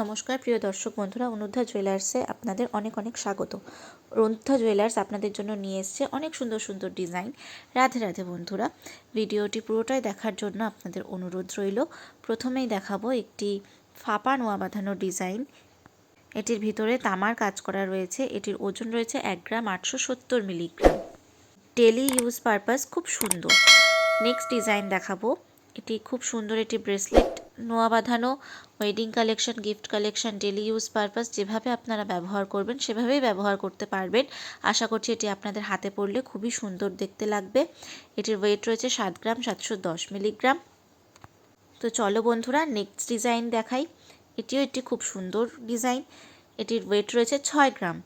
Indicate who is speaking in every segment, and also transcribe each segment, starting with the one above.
Speaker 1: নমস্কার প্রিয় দর্শক বন্ধুরা, অনুদ্ধা জুয়েলার্সে আপনাদের অনেক অনেক স্বাগত। অনুদ্ধা জুয়েলার্স আপনাদের জন্য নিয়ে এসেছে অনেক সুন্দর সুন্দর ডিজাইন। রাধে রাধে বন্ধুরা, ভিডিওটি পুরোটাই দেখার জন্য আপনাদের অনুরোধ রইল। প্রথমেই দেখাবো একটি ফাপা নোয়া বাঁধানো ডিজাইন। এটির ভিতরে তামার কাজ করা রয়েছে। এটির ওজন রয়েছে 1 গ্রাম 870 মিলিগ্রাম। ডেলি ইউজ পারপাস খুব সুন্দর। নেক্সট ডিজাইন দেখাবো। এটি খুব সুন্দর একটি ব্রেসলেট নোয়া বাঁধানো, wedding collection, gift collection, daily use purpose যেভাবে আপনারা ব্যবহার করবেন সেভাবেই ব্যবহার করতে পারবেন। আশা করছি এটি আপনাদের হাতে পড়লে খুবই সুন্দর দেখতে লাগবে। এটির ওয়েট রয়েছে 7 গ্রাম 710 মিলিগ্রাম। তো চলো বন্ধুরা নেক্সট ডিজাইন দেখাই। এটিও একটি খুব সুন্দর ডিজাইন। এটির ওয়েট রয়েছে 6 গ্রাম।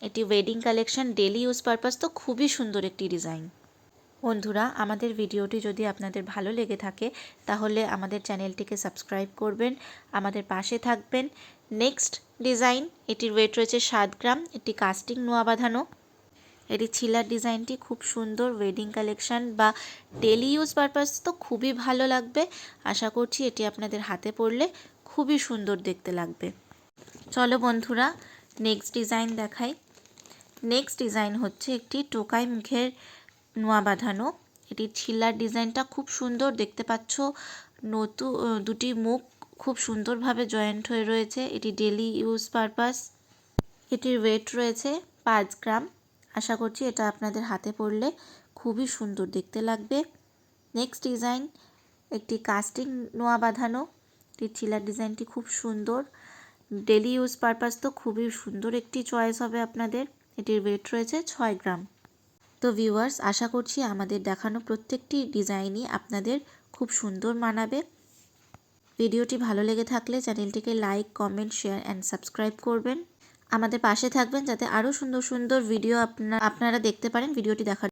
Speaker 1: এটি wedding collection, daily use purpose, তো খুবই সুন্দর একটি ডিজাইন। বন্ধুরা, আমাদের ভিডিওটি যদি আপনাদের ভালো লেগে থাকে তাহলে আমাদের চ্যানেলটিকে সাবস্ক্রাইব করবেন, আমাদের পাশে থাকবেন। নেক্সট ডিজাইন, এটির ওয়েট রয়েছে 7 গ্রাম। এটি কাস্টিং নোয়া বাঁধানো। এটি ছিলার ডিজাইনটি খুব সুন্দর। ওয়েডিং কালেকশন বা ডেলি ইউজ পারপাস তো খুবই ভালো লাগবে। আশা করছি এটি আপনাদের হাতে পড়লে খুবই সুন্দর দেখতে লাগবে। চলো বন্ধুরা নেক্সট ডিজাইন দেখাই। নেক্সট ডিজাইন হচ্ছে একটি টোকাই মুখের নোয়া বাঁধানো। এটির ছিলার ডিজাইনটা খুব সুন্দর দেখতে পাচ্ছ। দুটি মুখ খুব সুন্দরভাবে জয়েন্ট হয়ে রয়েছে। এটি ডেলি ইউজ পারপাস। এটির ওয়েট রয়েছে 5 গ্রাম। আশা করছি এটা আপনাদের হাতে পড়লে খুবই সুন্দর দেখতে লাগবে। নেক্সট ডিজাইন, একটি কাস্টিং নোয়া বাঁধানো। এটির ছিলার ডিজাইনটি খুব সুন্দর। ডেলি ইউজ পারপাস তো খুবই সুন্দর একটি চয়েস হবে আপনাদের। এটির ওয়েট রয়েছে 6 গ্রাম। তো ভিউয়ার্স, আশা করছি আমাদের দেখানো প্রত্যেকটি ডিজাইনই আপনাদের খুব সুন্দর মানাবে। ভিডিওটি ভালো লেগে থাকলে চ্যানেলটিকে like, comment, share and subscribe করবেন। আমাদের পাশে থাকবেন যাতে আরও সুন্দর সুন্দর ভিডিও আপনারা দেখতে পারেন। ভিডিওটি দেখার